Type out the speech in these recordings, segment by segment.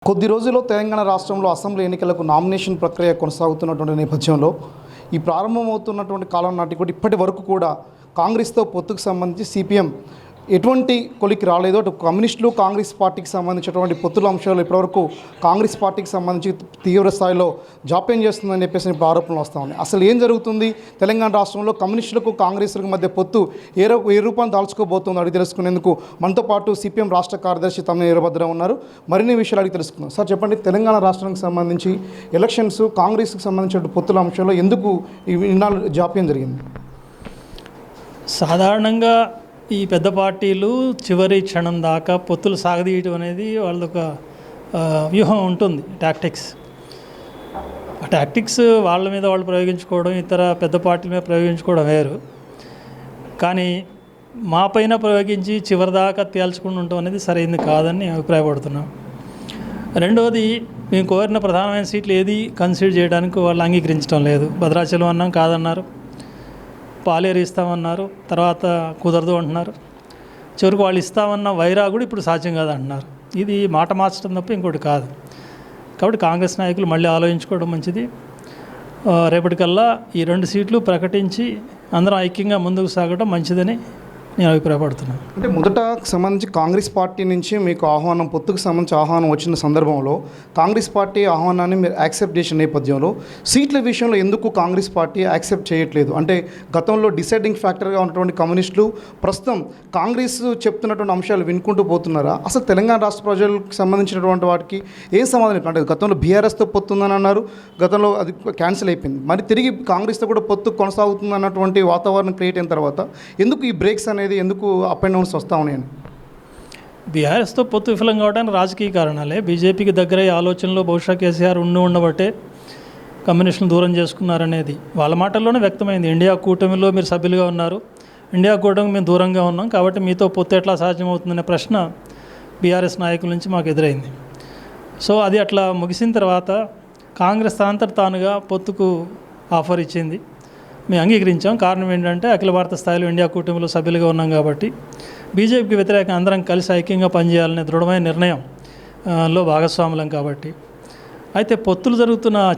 కొద్ది రోజుల్లో తెలంగాణ రాష్ట్రంలో అసెంబ్లీ ఎన్నికలకు నామినేషన్ ప్రక్రియ కొనసాగుతున్నటువంటి నేపథ్యంలో ఈ ప్రారంభమవుతున్నటువంటి కాలం నాటి కూడా ఇప్పటి వరకు కూడా కాంగ్రెస్తో పొత్తుకు సంబంధించి సిపిఎం ఎటువంటి కొలికి రాలేదు. అటు కమ్యూనిస్టులు కాంగ్రెస్ పార్టీకి సంబంధించినటువంటి పొత్తుల అంశాలు ఇప్పటివరకు కాంగ్రెస్ పార్టీకి సంబంధించి తీవ్ర స్థాయిలో జాప్యం చేస్తుందని చెప్పేసి ఇప్పుడు ఆరోపణలు వస్తూ ఉన్నాయి. అసలు ఏం జరుగుతుంది తెలంగాణ రాష్ట్రంలో కమ్యూనిస్టులకు కాంగ్రెస్లకు మధ్య పొత్తు ఏ రూపాన్ని దాల్చుకోబోతుందో అడిగి తెలుసుకునేందుకు మనతో పాటు సిపిఎం రాష్ట్ర కార్యదర్శి తమ్మినేని వీరభద్రం ఉన్నారు. మరిన్ని విషయాలు అడిగి తెలుసుకుందాం. సార్ చెప్పండి, తెలంగాణ రాష్ట్రానికి సంబంధించి ఎలక్షన్స్ కాంగ్రెస్కి సంబంధించిన పొత్తుల అంశంలో ఎందుకు ఇన్నాళ్ళు జాప్యం జరిగింది? సాధారణంగా ఈ పెద్ద పార్టీలు చివరి క్షణం దాకా పొత్తులు సాగదీయటం అనేది వాళ్ళొక వ్యూహం ఉంటుంది, టాక్టిక్స్. ఆ టాక్టిక్స్ వాళ్ళ మీద వాళ్ళు ప్రయోగించుకోవడం, ఇతర పెద్ద పార్టీల మీద ప్రయోగించుకోవడం వేరు. కానీ మా పైన ప్రయోగించి చివరిదాకా తేల్చుకుని ఉండటం అనేది సరైనది కాదని అభిప్రాయపడుతున్నాం. రెండవది, మేము కోరిన ప్రధానమైన సీట్లు ఏది కన్సిడర్ చేయడానికి వాళ్ళు అంగీకరించడం లేదు. భద్రాచలం అన్నాం, కాదన్నారు. పాలేరు ఇస్తామన్నారు, తర్వాత కుదరదు అంటున్నారు. చివరికి వాళ్ళు ఇస్తామన్న వైరా కూడా ఇప్పుడు సాధ్యం కాదంటున్నారు. ఇది మాట మార్చడం తప్ప ఇంకోటి కాదు. కాబట్టి కాంగ్రెస్ నాయకులు మళ్ళీ ఆలోచించుకోవడం మంచిది. రేపటికల్లా ఈ 2 సీట్లు ప్రకటించి అందరం ఐక్యంగా ముందుకు సాగడం మంచిదని నేను అభిప్రాయపడుతున్నాను. అంటే మొదట సంబంధించి కాంగ్రెస్ పార్టీ నుంచి మీకు ఆహ్వానం, పొత్తుకు సంబంధించి ఆహ్వానం వచ్చిన సందర్భంలో కాంగ్రెస్ పార్టీ ఆహ్వానాన్ని మీరు యాక్సెప్ట్ చేసిన నేపథ్యంలో సీట్ల విషయంలో ఎందుకు కాంగ్రెస్ పార్టీ యాక్సెప్ట్ చేయట్లేదు? అంటే గతంలో డిసైడింగ్ ఫ్యాక్టర్గా ఉన్నటువంటి కమ్యూనిస్టులు ప్రస్తుతం కాంగ్రెస్ చెప్తున్నటువంటి అంశాలు వినుకుంటూ పోతున్నారా? అసలు తెలంగాణ రాష్ట్ర ప్రజలకు సంబంధించినటువంటి వాటికి ఏం సమాధానం? అంటే గతంలో బీఆర్ఎస్తో పొత్తుందని అన్నారు, గతంలో అది క్యాన్సిల్ అయిపోయింది. మరి తిరిగి కాంగ్రెస్తో కూడా పొత్తు కొనసాగుతుంది అన్నటువంటి వాతావరణం క్రియేట్ అయిన తర్వాత ఎందుకు ఈ బ్రేక్స్ అనేది, ఎందుకు అప్ అండ్ డౌన్స్ వస్తూ ఉన్నాయని? బీఆర్ఎస్తో పొత్తు విఫలం కావడానికి రాజకీయ కారణాలే. బీజేపీకి దగ్గర ఆలోచనలో బహుశా కేసీఆర్ ఉండబట్టే కమ్యూనిస్టులను దూరం చేసుకున్నారనేది వాళ్ళ మాటల్లోనే వ్యక్తమైంది. ఇండియా కూటమిలో మీరు సభ్యులుగా ఉన్నారు, ఇండియా కూటమికి మేము దూరంగా ఉన్నాం, కాబట్టి మీతో పొత్తు ఎట్లా సాధ్యమవుతుందనే ప్రశ్న బీఆర్ఎస్ నాయకుల నుంచి మాకు ఎదురైంది. సో అది అట్లా ముగిసిన తర్వాత కాంగ్రెస్ తనంతట తానుగా పొత్తుకు ఆఫర్ ఇచ్చింది. మేము అంగీకరించాం. కారణం ఏంటంటే అఖిల భారత స్థాయిలో ఇండియా కూటమిలో సభ్యులుగా ఉన్నాం కాబట్టి బీజేపీకి వ్యతిరేకంగా అందరం కలిసి ఐక్యంగా పనిచేయాలనే దృఢమైన నిర్ణయంలో భాగస్వాములం కాబట్టి. అయితే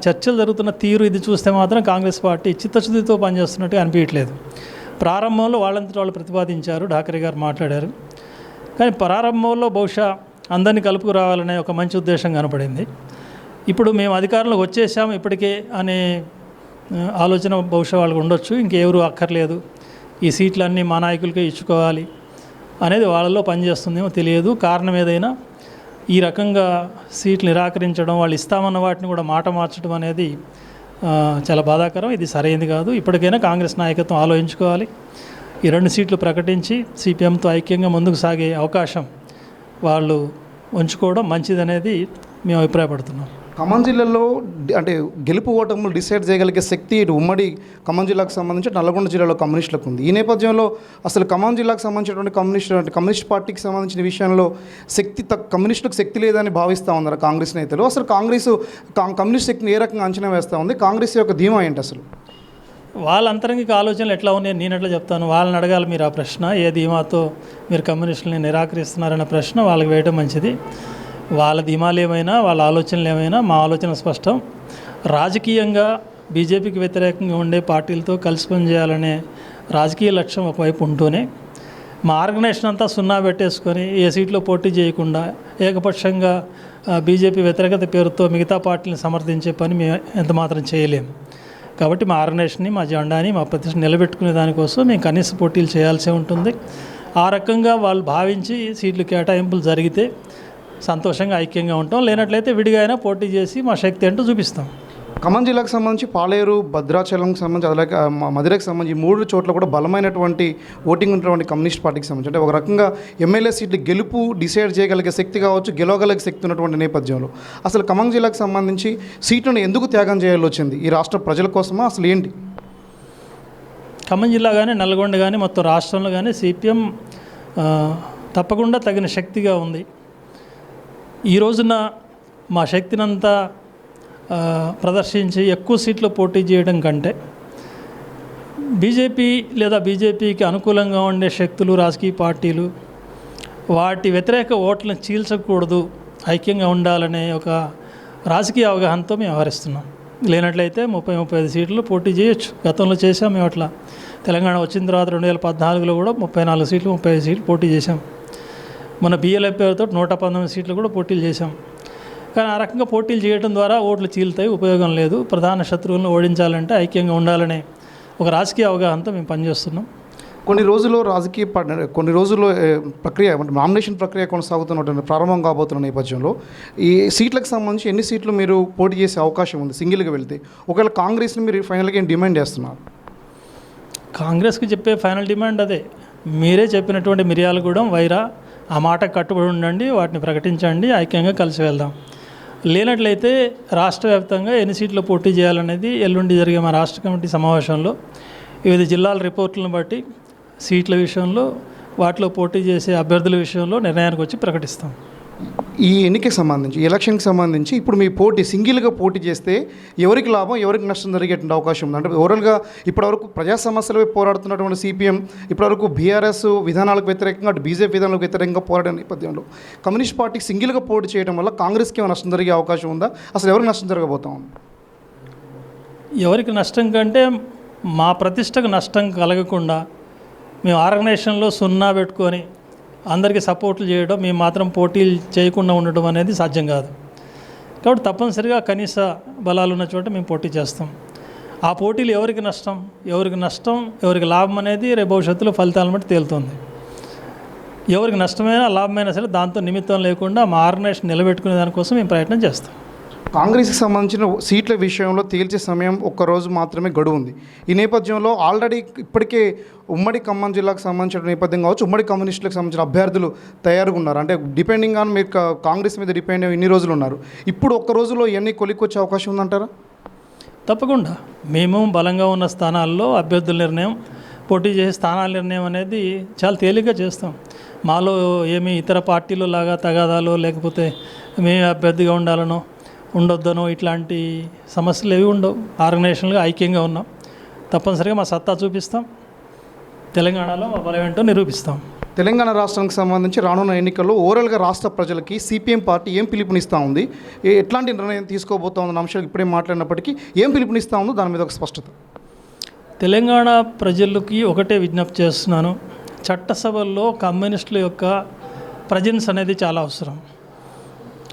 చర్చలు జరుగుతున్న తీరు ఇది చూస్తే మాత్రం కాంగ్రెస్ పార్టీ చిత్తశుద్ధితో పనిచేస్తున్నట్టుగా అనిపించట్లేదు. ప్రారంభంలో వాళ్ళంతటి వాళ్ళు ప్రతిపాదించారు, ఢాకరే గారు మాట్లాడారు. కానీ ప్రారంభంలో బహుశా అందరినీ కలుపుకు రావాలనే ఒక మంచి ఉద్దేశం కనపడింది. ఇప్పుడు మేము అధికారంలోకి వచ్చేసాము ఇప్పటికే అనే ఆలోచన బహుశా వాళ్ళకు ఉండొచ్చు. ఇంకెవరు అక్కర్లేదు, ఈ సీట్లన్నీ మా నాయకులకే ఇచ్చుకోవాలి అనేది వాళ్ళలో పనిచేస్తుందేమో తెలియదు. కారణం ఏదైనా ఈ రకంగా సీట్లు నిరాకరించడం, వాళ్ళు ఇస్తామన్న వాటిని కూడా మాట మార్చడం అనేది చాలా బాధాకరం. ఇది సరైనది కాదు. ఇప్పటికైనా కాంగ్రెస్ నాయకత్వం ఆలోచించుకోవాలి. ఈ 2 సీట్లు ప్రకటించి సిపిఎంతో ఐక్యంగా ముందుకు సాగే అవకాశం వాళ్ళు ఉంచుకోవడం మంచిదనేది మేము అభిప్రాయపడుతున్నాం. ఖమ్మం జిల్లాలో అంటే గెలుపు ఓటములు డిసైడ్ చేయగలిగే శక్తి ఇటు ఉమ్మడి ఖమ్మం జిల్లాకు సంబంధించి నల్గొండ జిల్లాలో కమ్యూనిస్టులకు ఉంది. ఈ నేపథ్యంలో అసలు ఖమ్మం జిల్లాకు సంబంధించినటువంటి కమ్యూనిస్ట్ పార్టీకి సంబంధించిన విషయంలో కమ్యూనిస్టులకు శక్తి లేదని భావిస్తూ ఉన్నారు కాంగ్రెస్ నేతలు. అసలు కమ్యూనిస్ట్ శక్తిని ఏ రకంగా అంచనా వేస్తూ ఉంది? కాంగ్రెస్ యొక్క ధీమా ఏంటి అసలు? వాళ్ళ అంతరంగిక ఆలోచనలు ఎట్లా ఉన్నాయి నేను ఎట్లా చెప్తాను? వాళ్ళని అడగాలి మీరు ఆ ప్రశ్న. ఏ ధీమాతో మీరు కమ్యూనిస్టులని నిరాకరిస్తున్నారనే ప్రశ్న వాళ్ళకి వేయడం మంచిది. వాళ్ళ ధీమాలు ఏమైనా, వాళ్ళ ఆలోచనలు ఏమైనా, మా ఆలోచన స్పష్టం. రాజకీయంగా బీజేపీకి వ్యతిరేకంగా ఉండే పార్టీలతో కలిసి పనిచేయాలనే రాజకీయ లక్ష్యం ఒకవైపు ఉంటూనే మా ఆర్గనైజేషన్ అంతా సున్నా పెట్టేసుకొని ఏ సీట్లో పోటీ చేయకుండా ఏకపక్షంగా బీజేపీ వ్యతిరేకత పేరుతో మిగతా పార్టీలను సమర్థించే పని మేము ఎంతమాత్రం చేయలేము. కాబట్టి మా ఆర్గనైజేషన్ని, మా జెండాని, మా ప్రతిష్ట నిలబెట్టుకునే దానికోసం మేము కనీస పోటీలు చేయాల్సి ఉంటుంది. ఆ రకంగా వాళ్ళు భావించి సీట్లు కేటాయింపులు జరిగితే సంతోషంగా ఐక్యంగా ఉంటాం. లేనట్లయితే విడిగా అయినా పోటీ చేసి మా శక్తి ఏంటో చూపిస్తాం. ఖమ్మం జిల్లాకు సంబంధించి పాలేరు, భద్రాచలంకి సంబంధించి అలాగే మధురైకి సంబంధించి 3 చోట్ల కూడా బలమైనటువంటి ఓటింగ్ ఉన్నటువంటి కమ్యూనిస్ట్ పార్టీకి సంబంధించి అంటే ఒక రకంగా ఎమ్మెల్యే సీట్లు గెలుపు డిసైడ్ చేయగలిగే శక్తి కావచ్చు, గెలవగలిగే శక్తి ఉన్నటువంటి నేపథ్యంలో అసలు ఖమ్మం జిల్లాకు సంబంధించి సీట్లను ఎందుకు త్యాగం చేయాల్సి వచ్చింది? ఈ రాష్ట్ర ప్రజల కోసమా? అసలు ఏంటి? ఖమ్మం జిల్లా కానీ, నల్గొండ కానీ, మొత్తం రాష్ట్రంలో కానీ సిపిఎం తప్పకుండా తగిన శక్తిగా ఉంది. ఈ రోజున మా శక్తినంతా ప్రదర్శించి ఎక్కువ సీట్లు పోటీ చేయడం కంటే బీజేపీ లేదా బీజేపీకి అనుకూలంగా ఉండే శక్తులు, రాజకీయ పార్టీలు వాటి వ్యతిరేక ఓట్లను చీల్చకూడదు ఐక్యంగా ఉండాలనే ఒక రాజకీయ అవగాహనతో మేము వ్యవహరిస్తున్నాం. లేనట్లయితే 30-35 సీట్లు పోటీ చేయొచ్చు. గతంలో చేసాం మేము అట్లా. తెలంగాణ వచ్చిన తర్వాత 2014లో కూడా 34 సీట్లు 35 సీట్లు పోటీ చేశాం. మన బిఎల్ఎఫ్ పేరుతో 119 సీట్లు కూడా పోటీలు చేశాం. కానీ ఆ రకంగా పోటీలు చేయడం ద్వారా ఓట్లు చీలుతాయి, ఉపయోగం లేదు. ప్రధాన శత్రువులను ఓడించాలంటే ఐక్యంగా ఉండాలనే ఒక రాజకీయ అవగాహనతో మేము పనిచేస్తున్నాం. కొన్ని రోజుల్లో ప్రక్రియ అంటే నామినేషన్ ప్రక్రియ కొనసాగుతున్నటువంటి ప్రారంభం కాబోతున్న నేపథ్యంలో ఈ సీట్లకు సంబంధించి ఎన్ని సీట్లు మీరు పోటీ చేసే అవకాశం ఉంది సింగిల్గా వెళ్తే? ఒకవేళ కాంగ్రెస్ని మీరు ఫైనల్గా ఏం డిమాండ్ చేస్తున్నారు? కాంగ్రెస్కి చెప్పే ఫైనల్ డిమాండ్ అదే. మీరే చెప్పినటువంటి మిర్యాలగూడెం, వైరా ఆ మాటకు కట్టుబడి ఉండండి, వాటిని ప్రకటించండి, ఐక్యంగా కలిసి వెళ్దాం. లేనట్లయితే రాష్ట్ర వ్యాప్తంగా ఎన్ని సీట్లు పోటీ చేయాలనేది ఎల్లుండి జరిగే మా రాష్ట్ర కమిటీ సమావేశంలో వివిధ జిల్లాల రిపోర్టులను బట్టి సీట్ల విషయంలో, వాటిలో పోటీ చేసే అభ్యర్థుల విషయంలో నిర్ణయానికి వచ్చి ప్రకటిస్తాం. ఈ ఎన్నికకి సంబంధించి, ఎలక్షన్కి సంబంధించి ఇప్పుడు మీ సింగిల్గా పోటీ చేస్తే ఎవరికి లాభం, ఎవరికి నష్టం జరిగేటువంటి అవకాశం ఉంది? అంటే ఓవరాల్గా ఇప్పటివరకు ప్రజా సమస్యలపై పోరాడుతున్నటువంటి సిపిఎం ఇప్పటివరకు బీఆర్ఎస్ విధానాలకు వ్యతిరేకంగా, అటు బీజేపీ విధానాలకు వ్యతిరేకంగా పోరాడిన నేపథ్యంలో కమ్యూనిస్ట్ పార్టీకి సింగిల్గా పోటీ చేయడం వల్ల కాంగ్రెస్కి ఏమైనా నష్టం జరిగే అవకాశం ఉందా? అసలు ఎవరికి నష్టం జరగబోతా ఉంది? ఎవరికి నష్టం కంటే మా ప్రతిష్టకు నష్టం కలగకుండా మేము ఆర్గనైజేషన్లో 0 పెట్టుకొని అందరికీ సపోర్ట్లు చేయడం, మేము మాత్రం పోటీలు చేయకుండా ఉండడం అనేది సాధ్యం కాదు. కాబట్టి తప్పనిసరిగా కనీస బలాలు ఉన్న చోట మేము పోటీ చేస్తాం. ఆ పోటీలు ఎవరికి నష్టం, ఎవరికి లాభం అనేది రేపు భవిష్యత్తులో ఫలితాలను బట్టి తేలుతుంది. ఎవరికి నష్టమైనా లాభమైనా సరే దాంతో నిమిత్తం లేకుండా మా ఆర్గనైజేషన్ నిలబెట్టుకునే దానికోసం మేము ప్రయత్నం చేస్తాం. కాంగ్రెస్కి సంబంధించిన సీట్ల విషయంలో తేల్చే సమయం ఒక్కరోజు మాత్రమే గడువు ఉంది. ఈ నేపథ్యంలో ఆల్రెడీ ఇప్పటికే ఉమ్మడి ఖమ్మం జిల్లాకు సంబంధించిన నేపథ్యం కావచ్చు, ఉమ్మడి కమ్యూనిస్టులకు సంబంధించిన అభ్యర్థులు తయారుగా ఉన్నారు. అంటే డిపెండింగ్ ఆన్ మీరు కాంగ్రెస్ మీద డిపెండ్ ఇన్ని రోజులు ఉన్నారు. ఇప్పుడు ఒక్క రోజులో ఇవన్నీ కొలిక్కొచ్చే అవకాశం ఉందంటారా? తప్పకుండా. మేము బలంగా ఉన్న స్థానాల్లో అభ్యర్థుల నిర్ణయం, పోటీ చేసే స్థానాల నిర్ణయం అనేది చాలా తేలిగ్గా చేస్తాం. మాలో ఏమి ఇతర పార్టీలు లాగా తగాదాలు, లేకపోతే మేము అభ్యర్థిగా ఉండాలనో ఉండొద్దనో ఇట్లాంటి సమస్యలు ఏవి ఉండవు. ఆర్గనైజేషన్గా ఐక్యంగా ఉన్నాం. తప్పనిసరిగా మా సత్తా చూపిస్తాం. తెలంగాణలో మా బలం ఏంటో నిరూపిస్తాం. తెలంగాణ రాష్ట్రానికి సంబంధించి రానున్న ఎన్నికల్లో ఓవరాల్గా రాష్ట్ర ప్రజలకి సిపిఎం పార్టీ ఏం పిలుపునిస్తూ ఉంది, ఎట్లాంటి నిర్ణయం తీసుకోబోతా ఉందన్న అంశాలు ఇప్పుడే మాట్లాడినప్పటికీ ఏం పిలుపునిస్తూ ఉందో దాని మీద ఒక స్పష్టత. తెలంగాణ ప్రజలకి ఒకటే విజ్ఞప్తి చేస్తున్నాను. చట్టసభల్లో కమ్యూనిస్టుల యొక్క ప్రజెన్స్ అనేది చాలా అవసరం.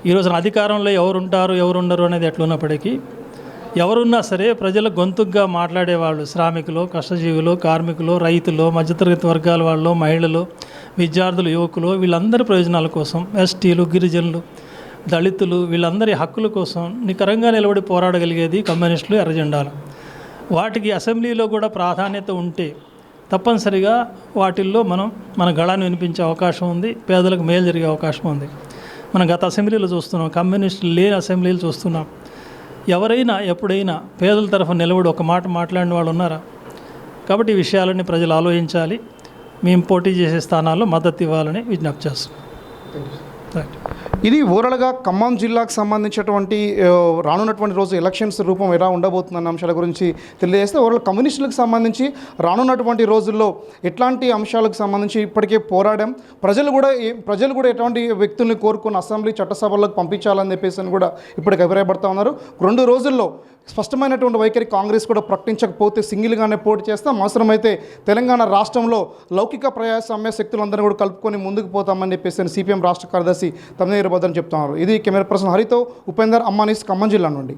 ఈరోజున అధికారంలో ఎవరుంటారు ఎవరుండరు అనేది ఎట్లున్నప్పటికీ ఎవరున్నా సరే ప్రజల గొంతుగ్గా మాట్లాడేవాళ్ళు, శ్రామికులు, కష్టజీవులు, కార్మికులు, రైతులు, మధ్యతరగతి వర్గాల వాళ్ళు, మహిళలు, విద్యార్థులు, యువకులు, వీళ్ళందరి ప్రయోజనాల కోసం, ఎస్టీలు, గిరిజనులు, దళితులు, వీళ్ళందరి హక్కుల కోసం నికరంగా నిలబడి పోరాడగలిగేది కమ్యూనిస్టులు, ఎర్రజెండాలు. వాటికి అసెంబ్లీలో కూడా ప్రాధాన్యత ఉంటే తప్పనిసరిగా వాటిల్లో మన గళాన్ని వినిపించే అవకాశం ఉంది. పేదలకు మేలు జరిగే అవకాశం ఉంది. మనం గత అసెంబ్లీలో చూస్తున్నాం, కమ్యూనిస్టులు లేని అసెంబ్లీలు చూస్తున్నాం. ఎవరైనా ఎప్పుడైనా పేదల తరఫున నిలబడి ఒక మాట మాట్లాడిన వాళ్ళు ఉన్నారా? కాబట్టి ఈ విషయాలన్నీ ప్రజలు ఆలోచించాలి. మేము పోటీ చేసే స్థానాల్లో మద్దతు ఇవ్వాలని విజ్ఞప్తి చేస్తున్నాం. ఇది ఓవరాల్గా ఖమ్మం జిల్లాకు సంబంధించినటువంటి రానున్నటువంటి రోజు ఎలక్షన్స్ రూపం ఎలా ఉండబోతుందన్న అంశాల గురించి తెలియజేస్తే, ఓవరాల్ కమ్యూనిస్టులకు సంబంధించి రానున్నటువంటి రోజుల్లో ఎట్లాంటి అంశాలకు సంబంధించి ఇప్పటికే పోరాడాం. ప్రజలు కూడా ఎటువంటి వ్యక్తుల్ని కోరుకుని అసెంబ్లీ చట్టసభలకు పంపించాలని చెప్పేసి కూడా ఇప్పటికి అభిప్రాయపడతా ఉన్నారు. 2 రోజుల్లో స్పష్టమైనటువంటి వైఖరి కాంగ్రెస్ కూడా ప్రకటించకపోతే సింగిల్గానే పోటీ చేస్తాం, అవసరమైతే తెలంగాణ రాష్ట్రంలో లౌకిక ప్రజాస్వామ్య శక్తులందరూ కూడా కలుపుకొని ముందుకు పోతామని చెప్పేసి సిపిఎం రాష్ట్ర కార్యదర్శి తమ్మినేని వీరభద్రం చెప్తున్నారు. ఇది కెమెరా పర్సన్ హరితో ఉపేందర్, అమ్మానీస్, ఖమ్మం జిల్లా నుండి.